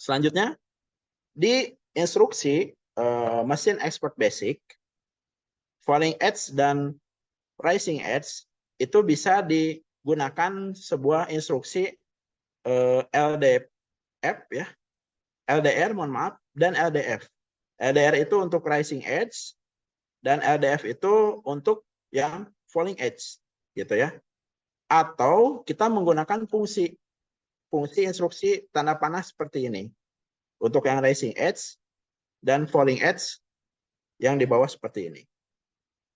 Selanjutnya, di instruksi Machine Expert Basic, falling edge dan rising edge itu bisa digunakan sebuah instruksi LDF ya, LDR mohon maaf, dan LDF. LDR itu untuk rising edge dan LDF itu untuk yang falling edge gitu ya. Atau kita menggunakan fungsi instruksi tanda panah seperti ini. Untuk yang rising edge dan falling edge yang di bawah seperti ini.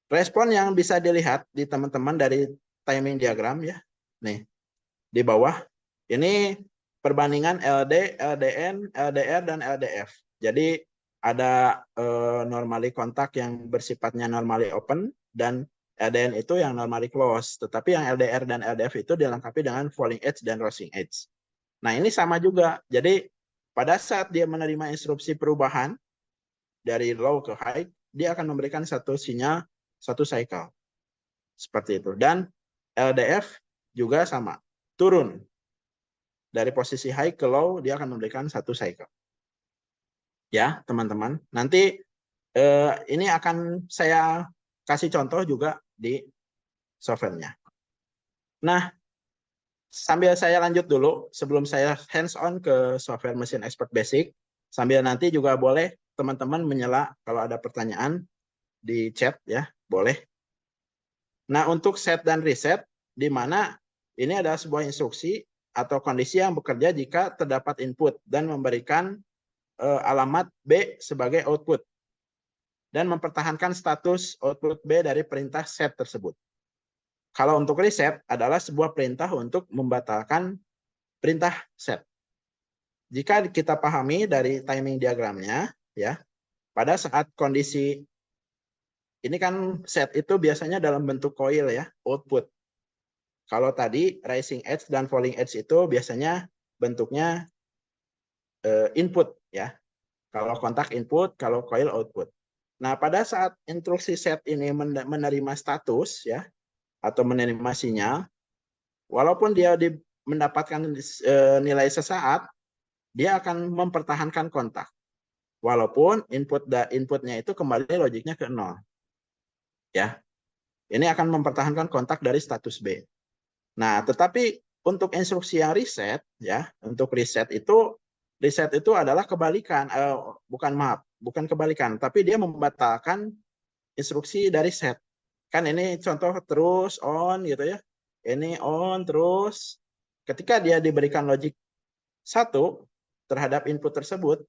Respon yang bisa dilihat di teman-teman dari timing diagram ya. Nih, di bawah ini perbandingan LD, LDN, LDR dan LDF. Jadi ada normally kontak yang bersifatnya normally open dan LDN itu yang normally close. Tetapi yang LDR dan LDF itu dilengkapi dengan falling edge dan rising edge. Nah, ini sama juga. Jadi pada saat dia menerima instruksi perubahan dari low ke high, dia akan memberikan satu sinyal, satu cycle. Seperti itu. Dan LDF juga sama. Turun. Dari posisi high ke low, dia akan memberikan satu cycle. Ya, teman-teman. Nanti ini akan saya kasih contoh juga di software-nya. Nah, sambil saya lanjut dulu, sebelum saya hands-on ke software Machine Expert Basic, sambil nanti juga boleh teman-teman menyela kalau ada pertanyaan di chat ya, boleh. Nah, untuk set dan reset, di mana ini adalah sebuah instruksi atau kondisi yang bekerja jika terdapat input dan memberikan alamat B sebagai output dan mempertahankan status output B dari perintah set tersebut. Kalau untuk reset adalah sebuah perintah untuk membatalkan perintah set. Jika kita pahami dari timing diagramnya, ya, pada saat kondisi ini kan set itu biasanya dalam bentuk coil ya, output. Kalau tadi rising edge dan falling edge itu biasanya bentuknya input ya. Kalau kontak input, kalau coil output. Nah, pada saat instruksi set ini menerima status ya atau menerima sinyal, walaupun dia mendapatkan nilai sesaat, dia akan mempertahankan kontak. Walaupun inputnya itu kembali logiknya ke 0. Ya. Ini akan mempertahankan kontak dari status B. Nah, tetapi untuk instruksi yang reset ya, untuk reset itu adalah kebalikan, bukan kebalikan, tapi dia membatalkan instruksi dari set. Kan ini contoh terus on gitu ya. Ini on terus. Ketika dia diberikan logik 1 terhadap input tersebut,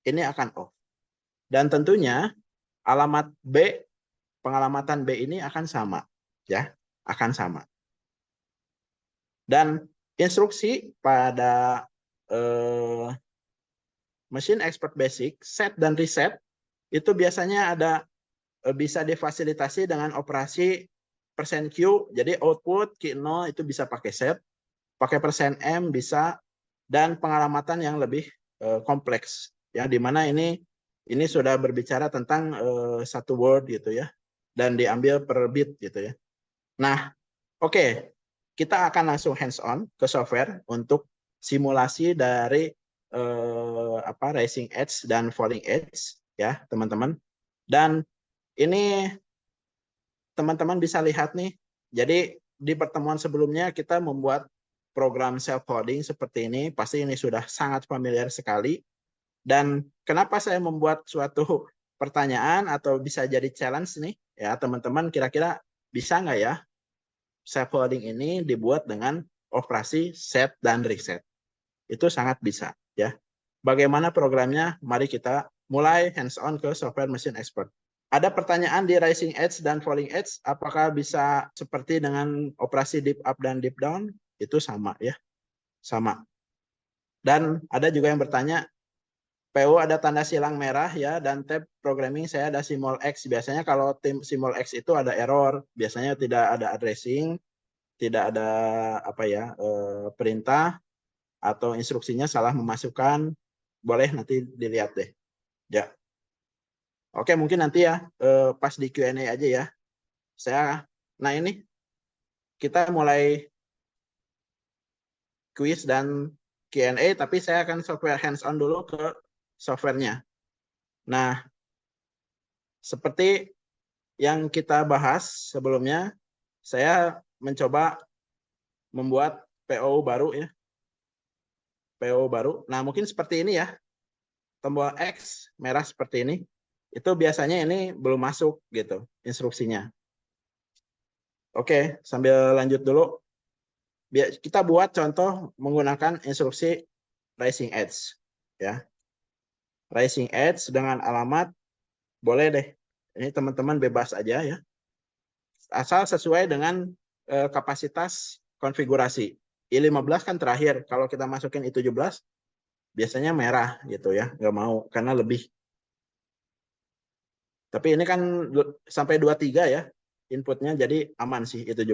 ini akan off. Dan tentunya alamat B, pengalamatan B ini akan sama ya, akan sama. Dan instruksi pada Machine Expert Basic, set dan reset, itu biasanya bisa difasilitasi dengan operasi %Q, jadi output Q0 itu bisa pakai set, pakai %M bisa, dan pengalamatan yang lebih kompleks, ya, di mana ini sudah berbicara tentang satu word gitu ya, dan diambil per bit gitu ya. Nah, oke. Kita akan langsung hands-on ke software untuk simulasi dari rising edge dan falling edge ya, teman-teman. Dan ini teman-teman bisa lihat nih. Jadi di pertemuan sebelumnya kita membuat program self-coding seperti ini. Pasti ini sudah sangat familiar sekali. Dan kenapa saya membuat suatu pertanyaan atau bisa jadi challenge nih ya, teman-teman, kira-kira bisa nggak ya self-coding ini dibuat dengan operasi set dan reset. Itu sangat bisa ya. Bagaimana programnya? Mari kita mulai hands-on ke software Machine Expert. Ada pertanyaan di rising edge dan falling edge, apakah bisa seperti dengan operasi deep up dan deep down? Itu sama ya. Sama. Dan ada juga yang bertanya, PO ada tanda silang merah ya, dan tab programming saya ada simol X. Biasanya kalau tim simol X itu ada error, biasanya tidak ada addressing, tidak ada perintah atau instruksinya salah memasukkan. Boleh nanti dilihat deh. Ya. Oke, mungkin nanti ya pas di Q&A aja ya. Nah ini kita mulai quiz dan Q&A, tapi saya akan software hands-on dulu ke softwarenya. Nah, seperti yang kita bahas sebelumnya, saya mencoba membuat PO baru ya. PO baru. Nah, mungkin seperti ini ya. Tombol X merah seperti ini. Itu biasanya ini belum masuk gitu instruksinya. Oke, sambil lanjut dulu. Kita buat contoh menggunakan instruksi rising edge ya. Rising edge dengan alamat boleh deh. Ini teman-teman bebas aja ya. Asal sesuai dengan kapasitas konfigurasi. I15 kan terakhir. Kalau kita masukin I17 biasanya merah gitu ya. Nggak mau karena lebih. Tapi ini kan sampai 23 ya inputnya, jadi aman sih I17.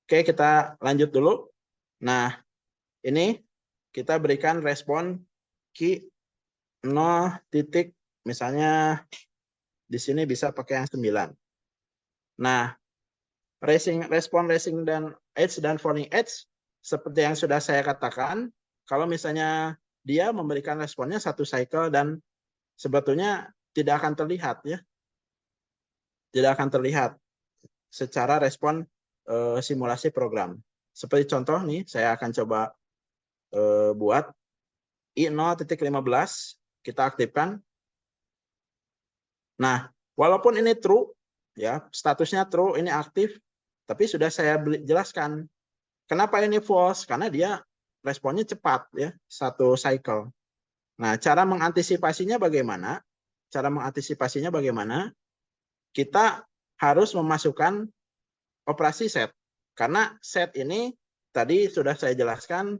Oke, kita lanjut dulu. Nah, ini kita berikan respon key 0 titik, misalnya di sini bisa pakai yang 9. Nah, respon racing dan edge dan falling edge seperti yang sudah saya katakan, kalau misalnya dia memberikan responnya satu cycle dan sebetulnya tidak akan terlihat ya. Tidak akan terlihat secara respon simulasi program. Seperti contoh nih, saya akan coba buat I0.15 kita aktifkan. Nah, walaupun ini true ya, statusnya true, ini aktif, tapi sudah saya jelaskan. Kenapa ini false? Karena dia responnya cepat ya, satu cycle. Nah, cara mengantisipasinya bagaimana? Cara mengantisipasinya bagaimana? Kita harus memasukkan operasi set. Karena set ini tadi sudah saya jelaskan,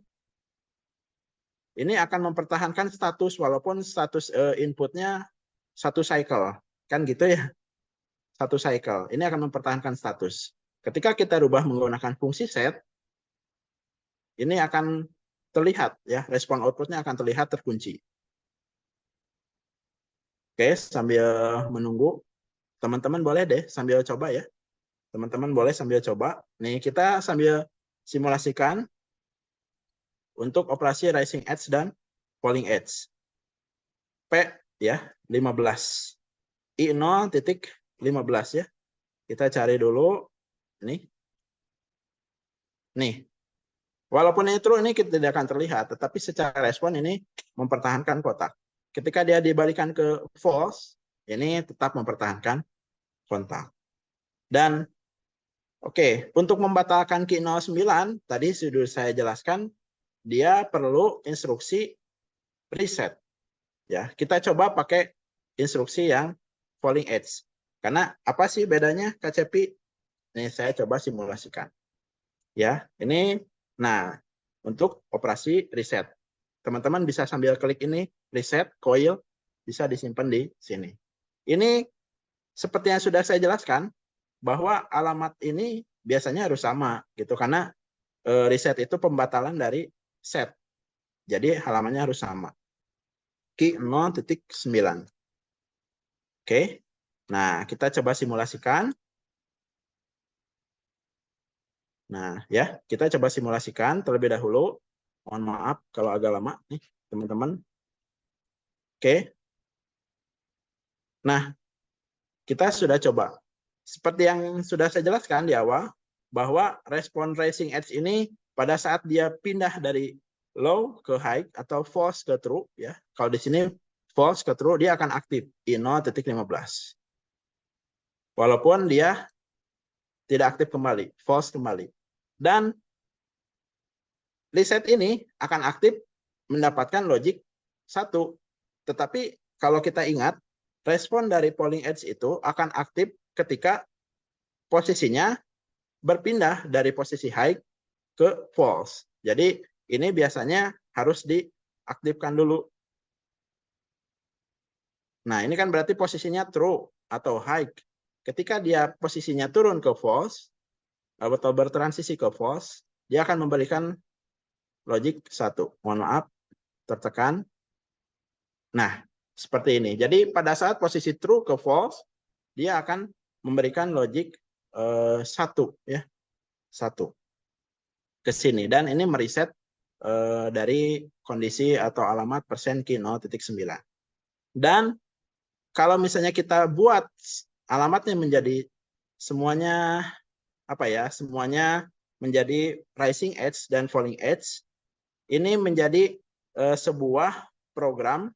ini akan mempertahankan status walaupun status inputnya satu cycle. Kan gitu ya, satu cycle. Ini akan mempertahankan status. Ketika kita rubah menggunakan fungsi set, ini akan terlihat ya, respon outputnya akan terlihat terkunci. Oke, sambil menunggu, teman-teman boleh deh sambil coba ya. Teman-teman boleh sambil coba. Nih, kita sambil simulasikan untuk operasi rising edge dan falling edge. P ya, 15. I0.15 ya. Kita cari dulu. Nih. Nih. Walaupun ini true, ini tidak akan terlihat. Tetapi secara respon ini mempertahankan kotak. Ketika dia dibalikan ke false, ini tetap mempertahankan kontak. Dan oke, untuk membatalkan key 09, tadi sudah saya jelaskan, dia perlu instruksi reset. Ya, kita coba pakai instruksi yang falling edge. Karena apa sih bedanya KCP? Ini saya coba simulasikan. Ya, ini nah untuk operasi reset. Teman-teman bisa sambil klik ini reset coil, bisa disimpan di sini. Ini seperti yang sudah saya jelaskan bahwa alamat ini biasanya harus sama gitu karena reset itu pembatalan dari set. Jadi halamannya harus sama. Key 0.9. Oke. Nah, kita coba simulasikan. Nah, ya, kita coba simulasikan terlebih dahulu. Mohon maaf kalau agak lama nih, teman-teman. Oke. Nah, kita sudah coba. Seperti yang sudah saya jelaskan di awal, bahwa respon rising edge ini pada saat dia pindah dari low ke high atau false ke true, ya. Kalau di sini false ke true, dia akan aktif di 0.15. Walaupun dia tidak aktif kembali, false kembali. Dan reset ini akan aktif mendapatkan logic 1. Tetapi kalau kita ingat, respon dari polling edge itu akan aktif ketika posisinya berpindah dari posisi high ke false. Jadi ini biasanya harus diaktifkan dulu. Nah, ini kan berarti posisinya true atau high. Ketika dia posisinya turun ke false, atau bertransisi ke false, dia akan memberikan logic 1. Mohon maaf, tertekan. Nah, seperti ini. Jadi pada saat posisi true ke false, dia akan memberikan logic 1 ya. 1 ke sini dan ini mereset dari kondisi atau alamat persen key 0.9. Dan kalau misalnya kita buat alamatnya menjadi semuanya apa ya, semuanya menjadi rising edge dan falling edge, ini menjadi sebuah program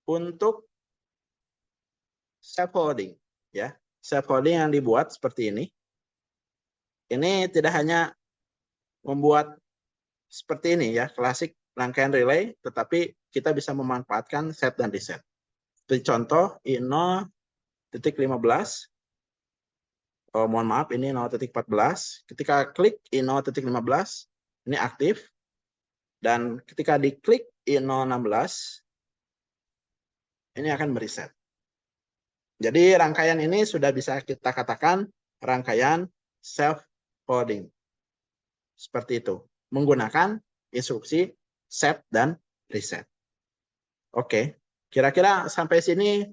untuk scaffolding, ya, scaffolding yang dibuat seperti ini. Ini tidak hanya membuat seperti ini ya, klasik rangkaian relay, tetapi kita bisa memanfaatkan set dan reset. Seperti contoh I0.15, oh, mohon maaf ini 0.14. Ketika klik I0.15, ini aktif. Dan ketika diklik I0.16, ini akan mereset. Jadi rangkaian ini sudah bisa kita katakan rangkaian self-folding. Seperti itu. Menggunakan instruksi set dan reset. Oke. Kira-kira sampai sini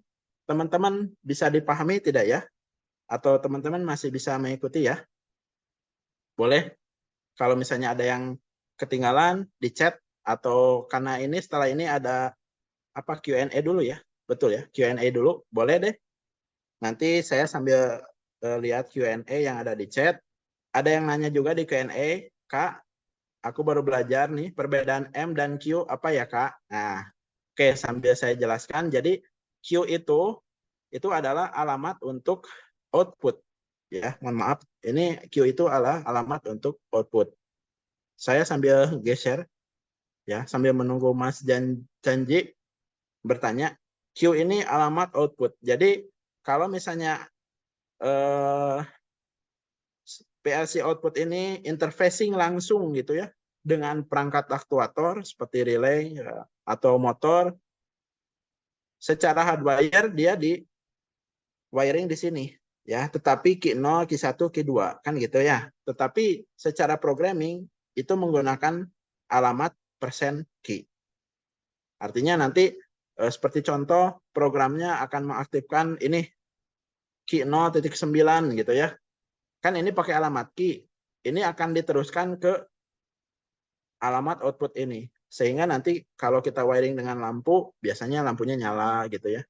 teman-teman bisa dipahami tidak ya? Atau teman-teman masih bisa mengikuti ya? Boleh? Kalau misalnya ada yang ketinggalan di chat, atau karena ini setelah ini ada apa Q&A dulu ya? Betul ya? Q&A dulu. Boleh deh. Nanti saya sambil lihat Q&A yang ada di chat. Ada yang nanya juga di Q&A, Kak, aku baru belajar nih perbedaan M dan Q apa ya Kak? Nah, oke, sambil saya jelaskan. Jadi Q itu adalah alamat untuk output. Ya, mohon maaf. Ini Q itu adalah alamat untuk output. Saya sambil geser, ya, sambil menunggu Mas Janji bertanya. Q ini alamat output. Jadi kalau misalnya PLC output ini interfacing langsung gitu ya dengan perangkat aktuator seperti relay ya, atau motor, secara hardwire dia di wiring di sini ya, tetapi Q0, Q1, Q2 kan gitu ya. Tetapi secara programming itu menggunakan alamat persen key. Artinya nanti seperti contoh programnya akan mengaktifkan ini Q0.9 gitu ya. Kan ini pakai alamat key. Ini akan diteruskan ke alamat output ini. Sehingga nanti kalau kita wiring dengan lampu, biasanya lampunya nyala gitu ya.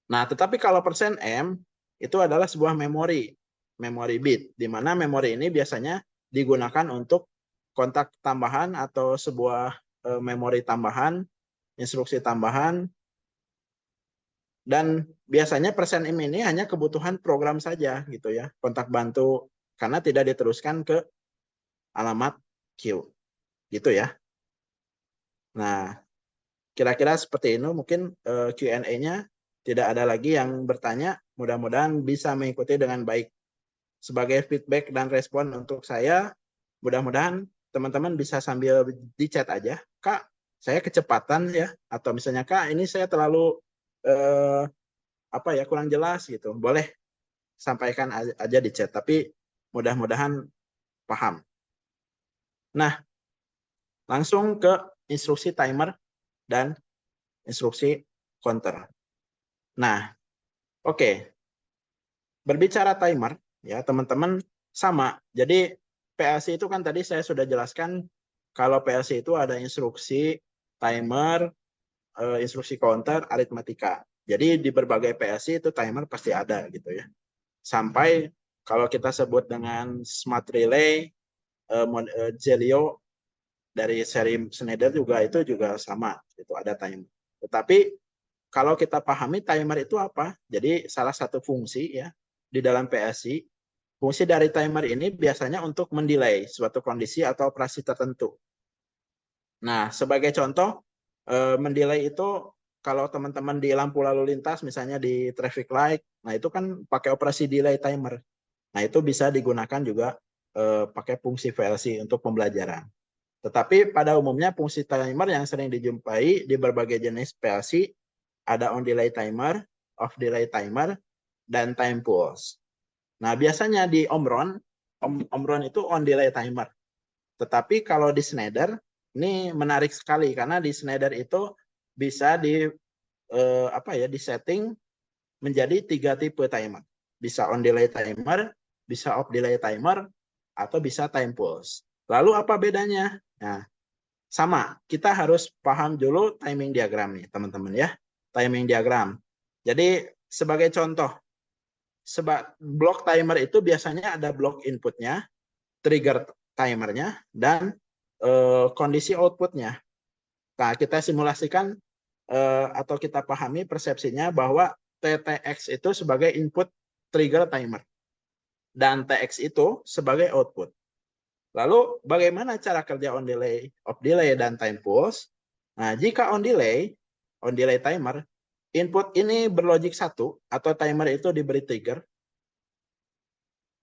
Nah, tetapi kalau persen M, itu adalah sebuah memori bit, di mana memori ini biasanya digunakan untuk kontak tambahan atau sebuah memori tambahan, instruksi tambahan, dan biasanya persen M ini hanya kebutuhan program saja gitu ya, kontak bantu, karena tidak diteruskan ke alamat Q. Gitu ya. Nah, kira-kira seperti ini mungkin Q&A-nya tidak ada lagi yang bertanya. Mudah-mudahan bisa mengikuti dengan baik. Sebagai feedback dan respon untuk saya, mudah-mudahan teman-teman bisa sambil di chat aja. Kak, saya kecepatan ya, atau misalnya Kak, ini saya terlalu kurang jelas gitu. Boleh sampaikan aja di chat, tapi mudah-mudahan paham. Nah, langsung ke instruksi timer dan instruksi counter. Nah, oke. Berbicara timer, ya teman-teman, sama. Jadi PLC itu kan tadi saya sudah jelaskan, kalau PLC itu ada instruksi timer, instruksi counter, aritmatika. Jadi di berbagai PLC itu timer pasti ada gitu ya. Sampai kalau kita sebut dengan smart relay, Zelio dari seri Schneider juga itu juga sama, itu ada timer. Tetapi kalau kita pahami timer itu apa? Jadi salah satu fungsi ya di dalam PLC, fungsi dari timer ini biasanya untuk mendelay suatu kondisi atau operasi tertentu. Nah, sebagai contoh, mendelay itu kalau teman-teman di lampu lalu lintas, misalnya di traffic light, nah itu kan pakai operasi delay timer. Nah, itu bisa digunakan juga pakai fungsi VLC untuk pembelajaran. Tetapi pada umumnya fungsi timer yang sering dijumpai di berbagai jenis PLC ada on delay timer, off delay timer, dan time pulse. Nah, biasanya di Omron itu on delay timer. Tetapi kalau di Schneider, ini menarik sekali karena di Schneider itu bisa di setting menjadi 3 tipe timer. Bisa on delay timer, bisa off delay timer, atau bisa time pulse. Lalu apa bedanya? Nah, sama, kita harus paham dulu timing diagram nih, teman-teman ya. Timing diagram. Jadi sebagai contoh, blok timer itu biasanya ada blok inputnya, trigger timernya, dan kondisi outputnya. Nah, kita simulasikan atau kita pahami persepsinya bahwa TTX itu sebagai input trigger timer dan TX itu sebagai output. Lalu bagaimana cara kerja on delay, off delay, dan time pulse? Nah, jika on delay timer, input ini berlogik 1 atau timer itu diberi trigger,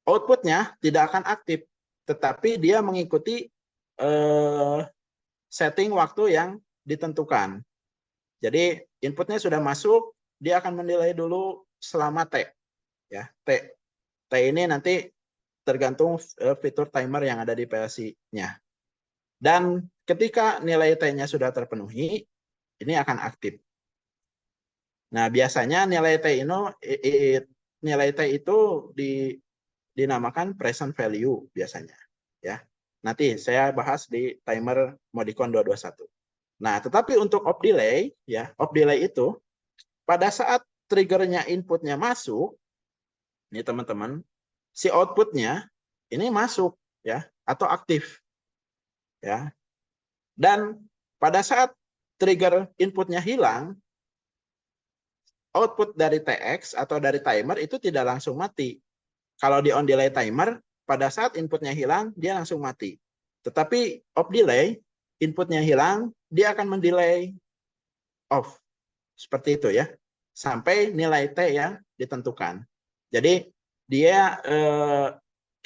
outputnya tidak akan aktif, tetapi dia mengikuti setting waktu yang ditentukan. Jadi inputnya sudah masuk, dia akan mendelay dulu selama T. Ya, T. T ini nanti tergantung fitur timer yang ada di PLC-nya. Dan ketika nilai T-nya sudah terpenuhi, ini akan aktif. Nah, biasanya nilai T itu dinamakan present value biasanya. Ya, nanti saya bahas di timer Modicon 221. Nah, tetapi untuk off delay, ya, off delay itu pada saat triggernya inputnya masuk, ini teman-teman, si outputnya ini masuk, ya, atau aktif, ya. Dan pada saat trigger inputnya hilang, output dari TX atau dari timer itu tidak langsung mati. Kalau di on delay timer, pada saat inputnya hilang, dia langsung mati. Tetapi off delay, inputnya hilang, dia akan mendelay off. Seperti itu ya. Sampai nilai T yang ditentukan. Jadi dia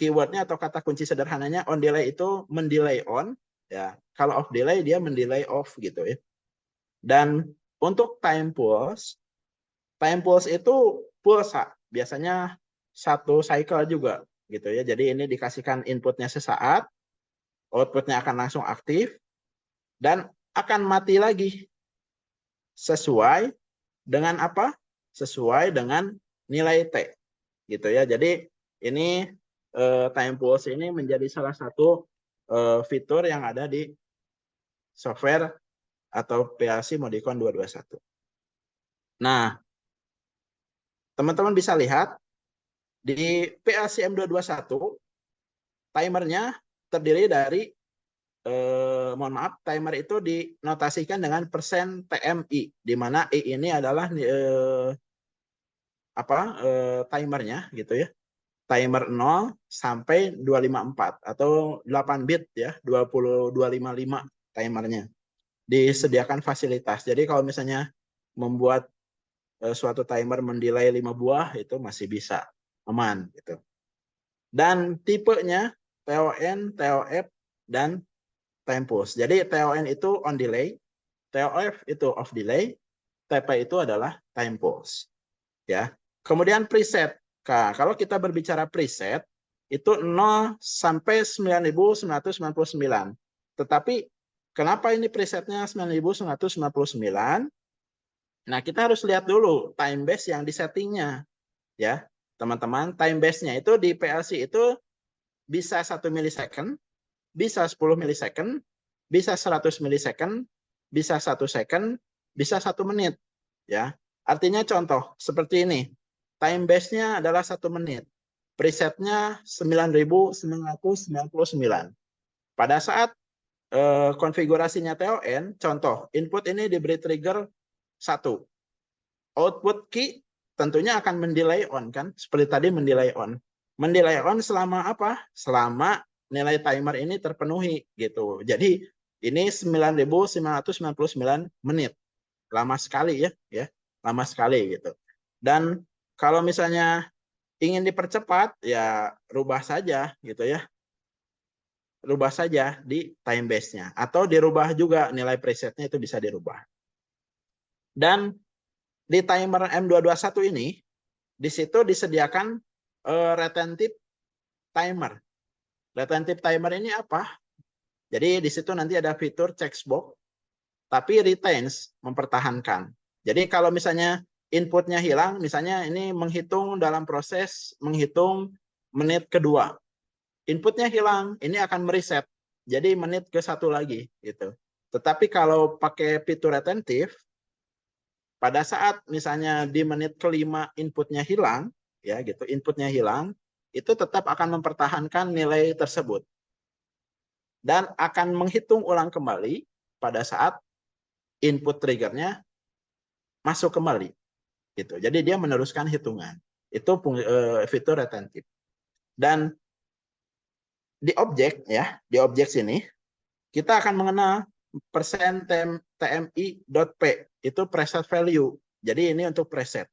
keywordnya atau kata kunci sederhananya on delay itu mendelay on. Ya. Kalau off delay dia mendelay off gitu ya. Dan untuk time pulse itu pulsa. Biasanya satu cycle juga gitu ya. Jadi ini dikasihkan inputnya sesaat, outputnya akan langsung aktif, dan akan mati lagi. Sesuai dengan apa? Sesuai dengan nilai T. Gitu ya. Jadi ini time pulse ini menjadi salah satu fitur yang ada di software atau PLC Modicon 221. Nah, teman-teman bisa lihat di PLC M221 timernya terdiri dari mohon maaf, timer itu dinotasikan dengan persen TMI, di mana I ini adalah timernya gitu ya. Timer 0 sampai 254 atau 8 bit ya, 20255 timernya. Disediakan fasilitas. Jadi kalau misalnya membuat suatu timer mendelay 5 buah itu masih bisa aman gitu. Dan tipenya TON, TOF, dan time pulse. Jadi TON itu on delay, TOF itu off delay, TP itu adalah time pulse. Ya. Kemudian preset. Nah, kalau kita berbicara preset itu 0 sampai 9999. Tetapi kenapa ini presetnya 9999? Nah, kita harus lihat dulu time base yang disettingnya. Ya, teman-teman, time base-nya itu di PLC itu bisa 1 milisecond, bisa 10 milisecond, bisa 100 milisecond, bisa 1 second, bisa 1 menit. Ya, artinya contoh seperti ini. Time base-nya adalah 1 menit. Presetnya 9999. Pada saat konfigurasinya TON, contoh, input ini diberi trigger 1. Output key tentunya akan mendelay on kan, seperti tadi mendelay on. Mendelay on selama apa? Selama nilai timer ini terpenuhi gitu. Jadi ini 9999 menit. Lama sekali ya. Lama sekali gitu. Dan kalau misalnya ingin dipercepat ya rubah saja gitu ya. Rubah saja di time base-nya atau dirubah juga nilai presetnya itu bisa dirubah. Dan di timer M221 ini di situ disediakan retentive timer. Retentive timer ini apa? Jadi di situ nanti ada fitur checkbox tapi retains, mempertahankan. Jadi kalau misalnya inputnya hilang, misalnya ini menghitung dalam proses menghitung menit kedua. Inputnya hilang, ini akan mereset. jadi menit ke satu lagi gitu. Tetapi kalau pakai fitur retentif, pada saat misalnya di menit kelima inputnya hilang, ya gitu, inputnya hilang, itu tetap akan mempertahankan nilai tersebut dan akan menghitung ulang kembali pada saat input triggernya masuk kembali, gitu. Jadi dia meneruskan hitungan. Itu fitur retentif. Dan di objek ya, di objek sini kita akan mengenal persen tmi.p itu preset value. Jadi ini untuk preset.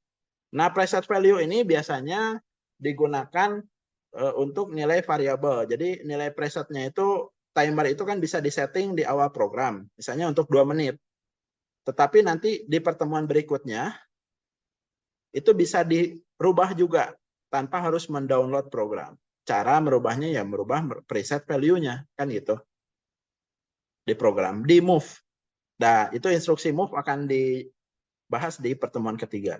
Nah, preset value ini biasanya digunakan untuk nilai variabel. Jadi nilai presetnya itu timer itu kan bisa disetting di awal program, misalnya untuk 2 menit. Tetapi nanti di pertemuan berikutnya itu bisa dirubah juga tanpa harus mendownload program. Cara merubahnya ya merubah preset value-nya kan gitu. Di program, di move. Nah, itu instruksi move akan dibahas di pertemuan ketiga.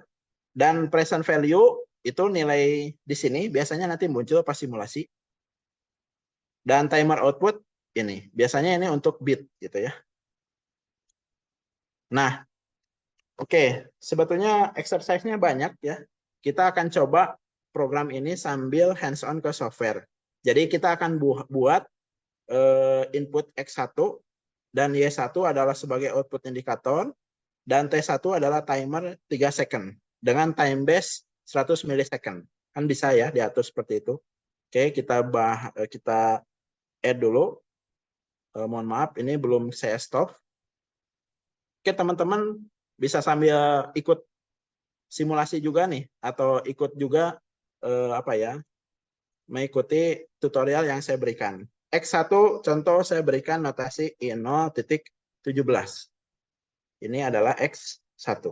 Dan present value itu nilai di sini biasanya nanti muncul pas simulasi. Dan timer output ini, biasanya ini untuk bit gitu ya. Nah, oke, sebetulnya exercise-nya banyak ya. Kita akan coba program ini sambil hands-on ke software. Jadi kita akan buat input X1 dan Y1 adalah sebagai output indikator dan T1 adalah timer 3 second dengan time base 100 millisecond. Kan bisa ya diatur seperti itu. Oke, kita add dulu. Mohon maaf, ini belum saya stop. Oke, teman-teman bisa sambil ikut simulasi juga nih, atau ikut juga mengikuti tutorial yang saya berikan. X1 contoh saya berikan notasi I0.17. Ini adalah X1.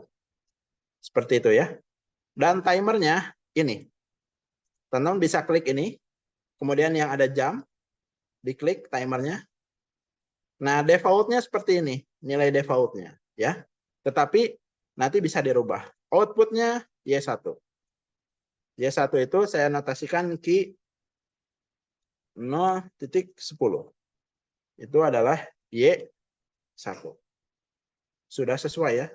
Seperti itu ya. Dan timernya ini. Teman-teman bisa klik ini. Kemudian yang ada jam, diklik timernya. Nah, defaultnya seperti ini, nilai defaultnya, ya. Tetapi nanti bisa dirubah. Outputnya Y1. Y1 itu saya notasikan key 0.10. Itu adalah Y1. Sudah sesuai ya,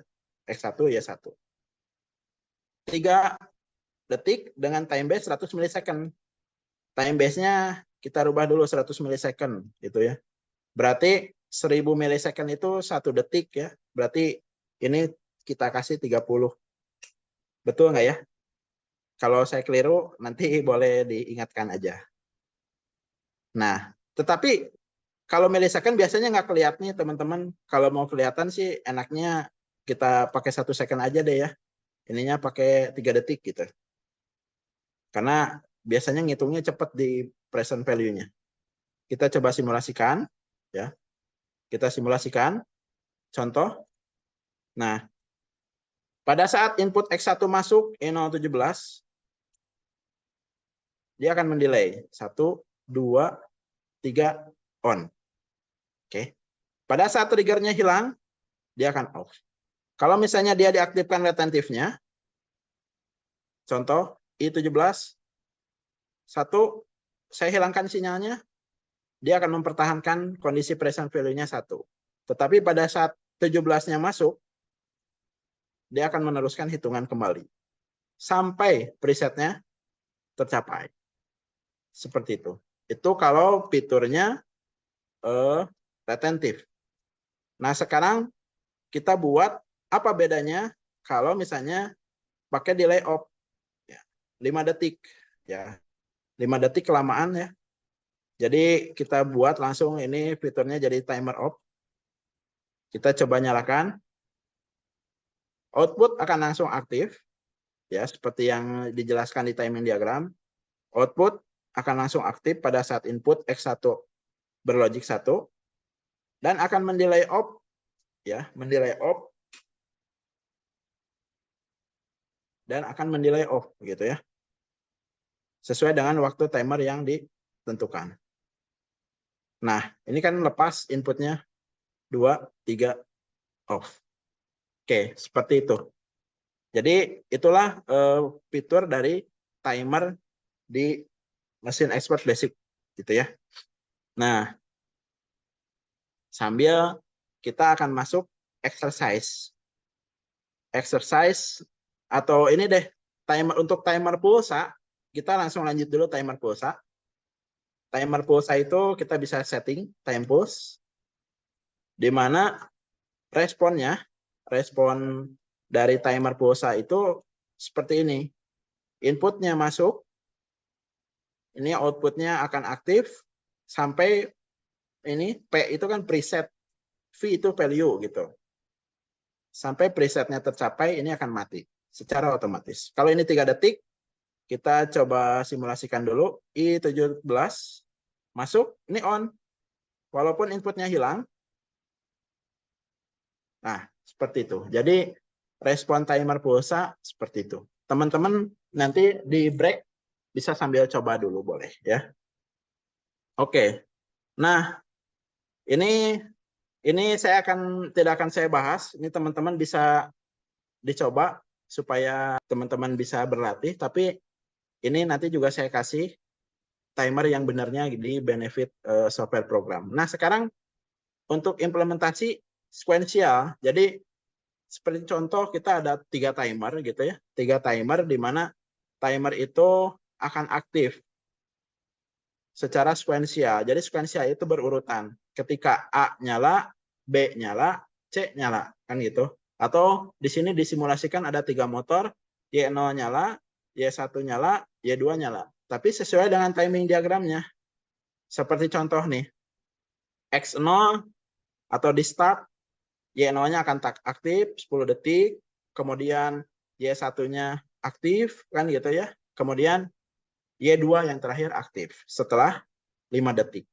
X1, Y1. 3 detik dengan time base 100 millisecond. Time base-nya kita rubah dulu 100 millisecond, gitu ya. Berarti 1000 millisecond itu 1 detik ya. Berarti ini kita kasih 30. Betul nggak ya? Kalau saya keliru, nanti boleh diingatkan aja. Nah, tetapi kalau millisecond biasanya nggak kelihatan nih teman-teman. Kalau mau kelihatan sih enaknya kita pakai 1 second aja deh ya. Ininya pakai 3 detik gitu. Karena biasanya ngitungnya cepat di present value-nya. Kita coba simulasikan. Ya. Kita simulasikan. Contoh. Nah, pada saat input X1 masuk E017, dia akan mendelay. 1, 2, 3, on. Oke. Pada saat triggernya hilang, dia akan off. Kalau misalnya dia diaktifkan retentifnya, contoh I17, 1, saya hilangkan sinyalnya, dia akan mempertahankan kondisi present value-nya 1. Tetapi pada saat 17-nya masuk, dia akan meneruskan hitungan kembali. Sampai presetnya tercapai. Seperti itu. Itu kalau fiturnya retentif. Nah, sekarang kita buat apa bedanya kalau misalnya pakai delay off. Ya, 5 detik. Ya, 5 detik kelamaan ya. Jadi kita buat langsung ini fiturnya jadi timer off. Kita coba nyalakan. Output akan langsung aktif. Ya, seperti yang dijelaskan di timing diagram. Output akan langsung aktif pada saat input X1 berlogik 1 dan akan mendelay off ya, mendelay off dan akan mendelay off gitu ya. Sesuai dengan waktu timer yang ditentukan. Nah, ini kan lepas inputnya 2, 3 off. Oke, seperti itu. Jadi itulah fitur dari timer di mesin expert basic gitu ya. Nah, sambil kita akan masuk exercise. Exercise atau ini deh, timer untuk timer pulsa, kita langsung lanjut dulu timer pulsa. Timer pulsa itu kita bisa setting time pulse, di mana respon dari timer pulsa itu seperti ini. Inputnya masuk, ini outputnya akan aktif sampai ini P itu kan preset, V itu value gitu. Sampai presetnya tercapai, ini akan mati secara otomatis. Kalau ini 3 detik, kita coba simulasikan dulu. I17 masuk, ini on. Walaupun inputnya hilang. Nah, seperti itu. Jadi respon timer pulsa seperti itu. Teman-teman nanti di break bisa sambil coba dulu boleh ya. Oke. Nah, ini saya tidak akan saya bahas. Ini teman-teman bisa dicoba supaya teman-teman bisa berlatih. Tapi ini nanti juga saya kasih timer yang benarnya di benefit software program. Nah, sekarang untuk implementasi sequential. Jadi seperti contoh kita ada 3 timer gitu ya. 3 timer di mana timer itu akan aktif secara sequential. Jadi sequential itu berurutan. Ketika A nyala, B nyala, C nyala, kan gitu. Atau di sini disimulasikan ada 3 motor, Y0 nyala, Y1 nyala, Y2 nyala. Tapi sesuai dengan timing diagramnya. Seperti contoh nih, X0 atau di start, Y0-nya akan aktif 10 detik, kemudian Y1-nya aktif, kan gitu ya. Kemudian Y2 yang terakhir aktif setelah 5 detik.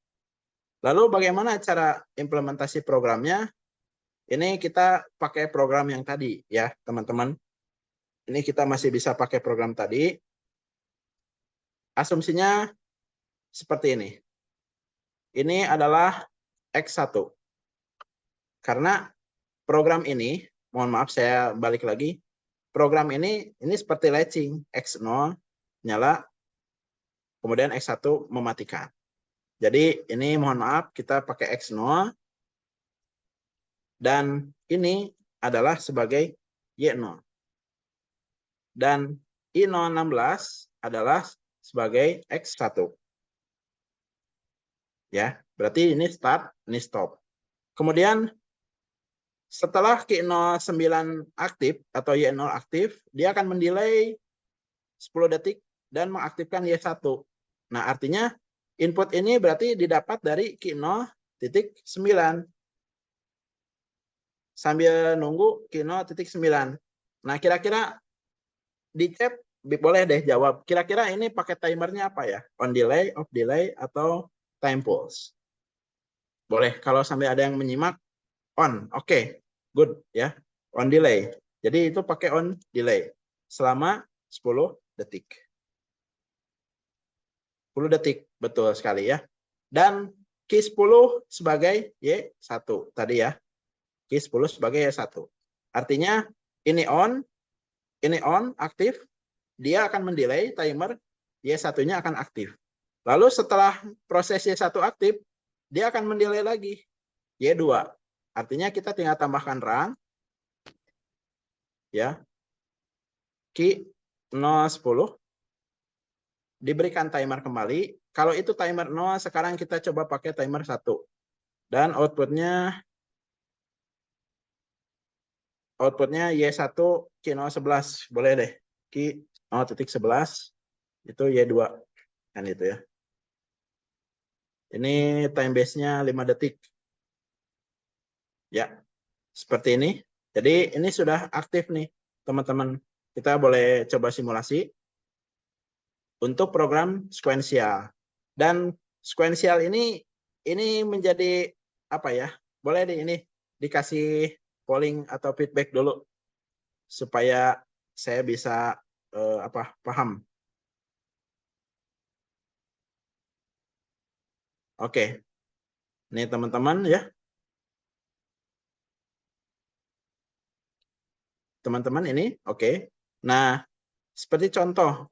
Lalu bagaimana cara implementasi programnya? Ini kita pakai program yang tadi ya, teman-teman. Ini kita masih bisa pakai program tadi. Asumsinya seperti ini. Ini adalah X1. Karena program ini, mohon maaf saya balik lagi. Program ini seperti latching. X0 nyala, kemudian X1 mematikan. Jadi ini mohon maaf kita pakai X0 dan ini adalah sebagai Y0. Dan I016 adalah sebagai X1. Ya, berarti ini start, ini stop. Kemudian setelah Q09 aktif atau Y0 aktif, dia akan mendelay 10 detik dan mengaktifkan Y1. Nah, artinya input ini berarti didapat dari Q0.9 sambil nunggu Q0.9. Nah, kira-kira di chat boleh deh jawab. Kira-kira ini pakai timernya apa ya? On delay, off delay, atau time pulse? Boleh. Kalau sampai ada yang menyimak, on. Oke, good ya. On delay. Jadi itu pakai on delay selama 10 detik. 10 detik, betul sekali ya. Dan Q10 sebagai Y1 tadi ya. Q10 sebagai Y1. Artinya ini on aktif, dia akan mendelay timer, Y1-nya akan aktif. Lalu setelah proses Y1 aktif, dia akan mendelay lagi, Y2. Artinya kita tinggal tambahkan run, ya, Q010, diberikan timer kembali. Kalau itu timer 0, sekarang kita coba pakai timer 1. Dan outputnya Y1 Q011. Boleh deh. Q0.11 itu Y2. Kan itu ya. Ini time base-nya 5 detik. Ya, seperti ini. Jadi ini sudah aktif nih, teman-teman. Kita boleh coba simulasi untuk program sequential. Dan sequential ini menjadi apa ya? Boleh nih ini dikasih polling atau feedback dulu supaya saya bisa paham. Oke. Ini teman-teman ya. Teman-teman ini oke. Nah, seperti contoh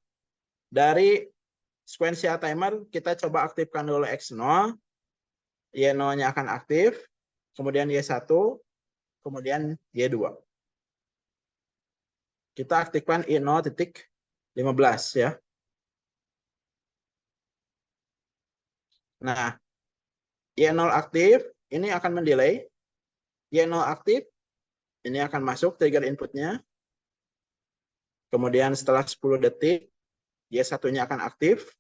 dari sequential timer, kita coba aktifkan dulu X0. Y0-nya akan aktif. kemudian Y1, kemudian Y2. Kita aktifkan I0.15 ya. Nah, Y0 aktif, ini akan mendelay. Y0 aktif, ini akan masuk trigger inputnya. Kemudian setelah 10 detik, Y1-nya akan aktif.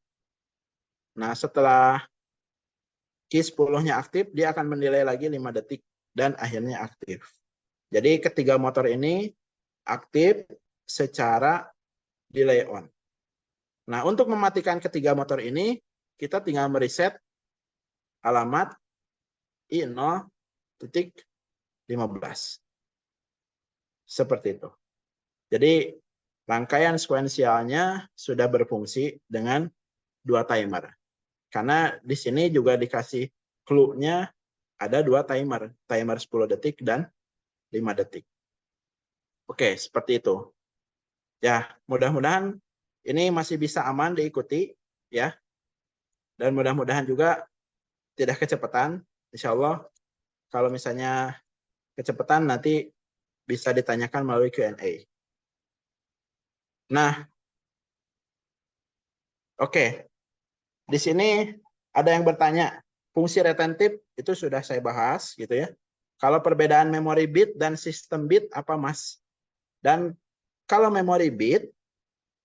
Nah, setelah key 10-nya aktif, dia akan mendelay lagi 5 detik dan akhirnya aktif. Jadi ketiga motor ini aktif secara delay on. Nah, untuk mematikan ketiga motor ini, kita tinggal mereset alamat I0.15. Seperti itu. Jadi rangkaian sekuensialnya sudah berfungsi dengan 2 timer. Karena di sini juga dikasih clue-nya ada 2 timer. Timer 10 detik dan 5 detik. Oke, seperti itu. Ya, mudah-mudahan ini masih bisa aman diikuti ya. Dan mudah-mudahan juga tidak kecepatan. Insya Allah kalau misalnya kecepatan nanti bisa ditanyakan melalui Q&A. Nah, oke. Di sini ada yang bertanya, fungsi retentif itu sudah saya bahas gitu ya. Kalau perbedaan memory bit dan sistem bit apa Mas? Dan kalau memory bit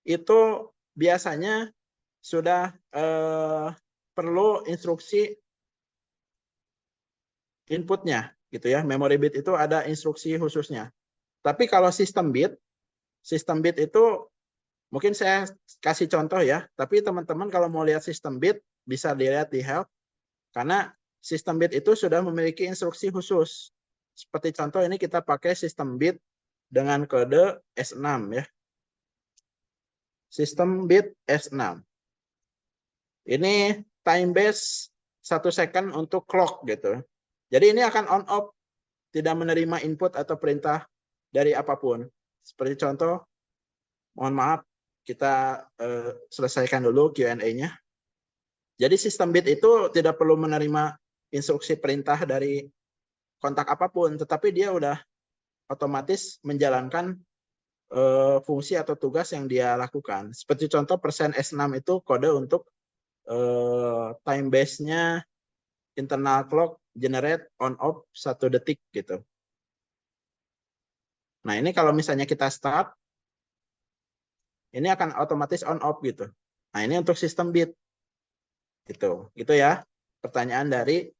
itu biasanya sudah perlu instruksi inputnya gitu ya. Memory bit itu ada instruksi khususnya. Tapi kalau sistem bit itu mungkin saya kasih contoh ya. Tapi teman-teman kalau mau lihat sistem bit bisa dilihat di help. Karena sistem bit itu sudah memiliki instruksi khusus. Seperti contoh ini kita pakai sistem bit dengan kode S6 ya. Sistem bit S6. Ini time base 1 second untuk clock gitu. Jadi ini akan on off, tidak menerima input atau perintah dari apapun. Seperti contoh, mohon maaf, kita selesaikan dulu Q&A-nya. Jadi sistem bit itu tidak perlu menerima instruksi perintah dari kontak apapun, tetapi dia udah otomatis menjalankan fungsi atau tugas yang dia lakukan. Seperti contoh %S6 itu kode untuk time base-nya internal clock generate on off 1 detik gitu. Nah, ini kalau misalnya kita start, ini akan otomatis on off gitu. Nah, ini untuk sistem bit. Gitu. Gitu ya. Pertanyaan dari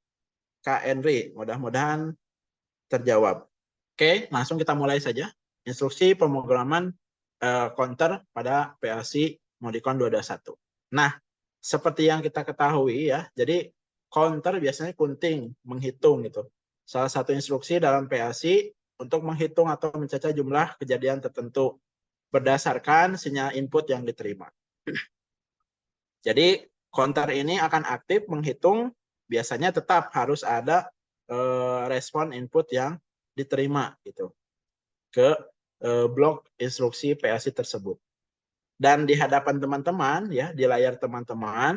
Kak Henry. Mudah-mudahan terjawab. Oke, langsung kita mulai saja. Instruksi pemrograman counter pada PLC Modicon 221. Nah, seperti yang kita ketahui ya, jadi counter biasanya kunting, menghitung gitu. Salah satu instruksi dalam PLC untuk menghitung atau mencacah jumlah kejadian tertentu berdasarkan sinyal input yang diterima. Jadi counter ini akan aktif menghitung, biasanya tetap harus ada respon input yang diterima gitu ke blok instruksi PLC tersebut. Dan di hadapan teman-teman ya, di layar teman-teman,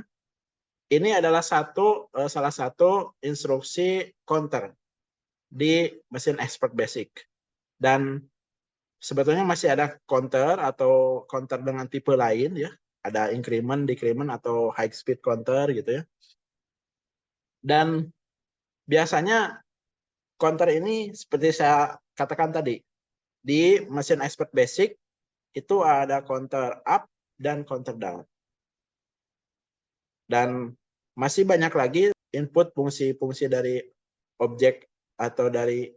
ini adalah salah satu instruksi counter di mesin expert basic. Dan sebetulnya masih ada counter atau counter dengan tipe lain ya. Ada increment, decrement atau high speed counter gitu ya. Dan biasanya counter ini seperti saya katakan tadi, di mesin expert basic itu ada counter up dan counter down. Dan masih banyak lagi input fungsi-fungsi dari objek atau dari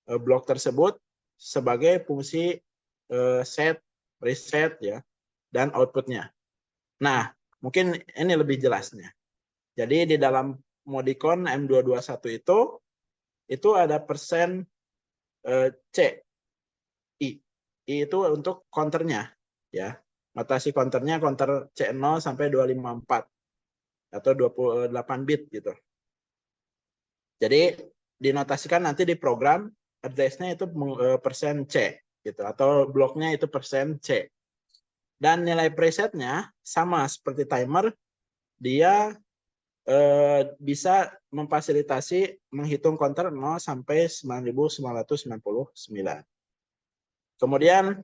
blok tersebut sebagai fungsi set, reset ya, dan outputnya. Nah, mungkin ini lebih jelasnya. Jadi di dalam Modicon M221 itu ada persen C, I. I itu untuk counternya ya. Notasi counternya counter C0 sampai 254 atau 28 bit gitu. Jadi dinotasikan nanti di program address-nya itu persen C gitu atau bloknya itu persen C. Dan nilai presetnya sama seperti timer, dia bisa memfasilitasi menghitung counter 0 sampai 9999. Kemudian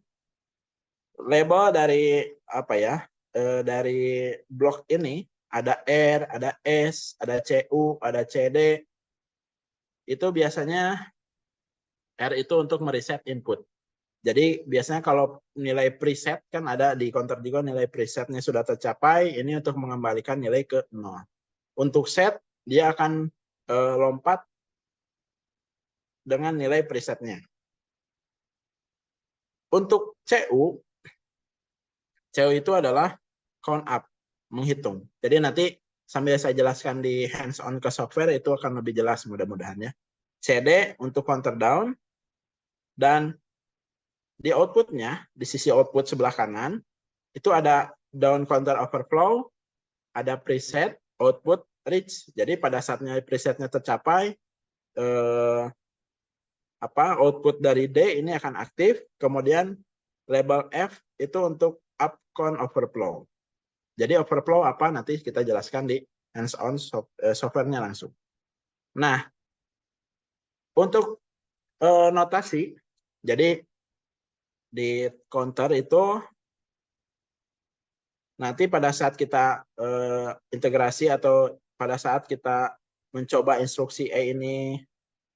label dari apa ya? Dari blok ini ada R, ada S, ada CU, ada CD. Itu biasanya R itu untuk mereset input. Jadi biasanya kalau nilai preset kan ada di counter juga nilai presetnya sudah tercapai, ini untuk mengembalikan nilai ke 0. Untuk set dia akan lompat dengan nilai presetnya. Untuk CU itu adalah count up, menghitung. Jadi nanti sambil saya jelaskan di hands-on ke software itu akan lebih jelas mudah-mudahan ya. CD untuk counter down, dan di outputnya, di sisi output sebelah kanan, itu ada down counter overflow, ada preset, output, reach. Jadi pada saatnya presetnya tercapai, output dari D ini akan aktif, kemudian label F itu untuk up count overflow. Jadi overflow apa nanti kita jelaskan di hands-on software-nya langsung. Nah, untuk notasi, jadi di counter itu nanti pada saat kita integrasi atau pada saat kita mencoba instruksi E ini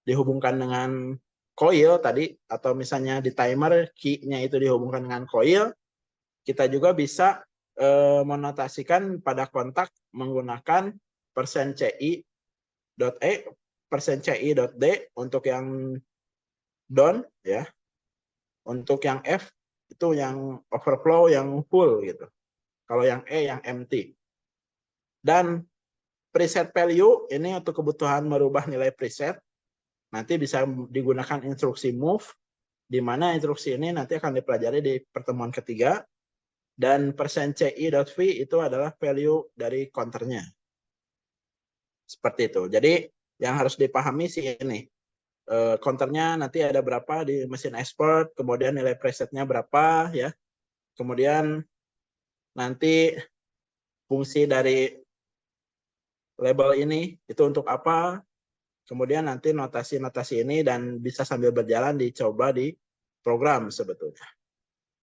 dihubungkan dengan coil tadi, atau misalnya di timer key-nya itu dihubungkan dengan coil, kita juga bisa menotasikan pada kontak menggunakan %CI.E, %CI.D untuk yang down ya. Untuk yang F itu yang overflow yang full gitu. Kalau yang E yang empty. Dan preset value ini untuk kebutuhan merubah nilai preset nanti bisa digunakan instruksi move, di mana instruksi ini nanti akan dipelajari di pertemuan ketiga. Dan %CI.V itu adalah value dari counternya. Seperti itu. Jadi yang harus dipahami sih ini. Counternya nanti ada berapa di mesin export, kemudian nilai presetnya berapa ya. Kemudian nanti fungsi dari label ini itu untuk apa. Kemudian nanti notasi-notasi ini dan bisa sambil berjalan dicoba di program sebetulnya.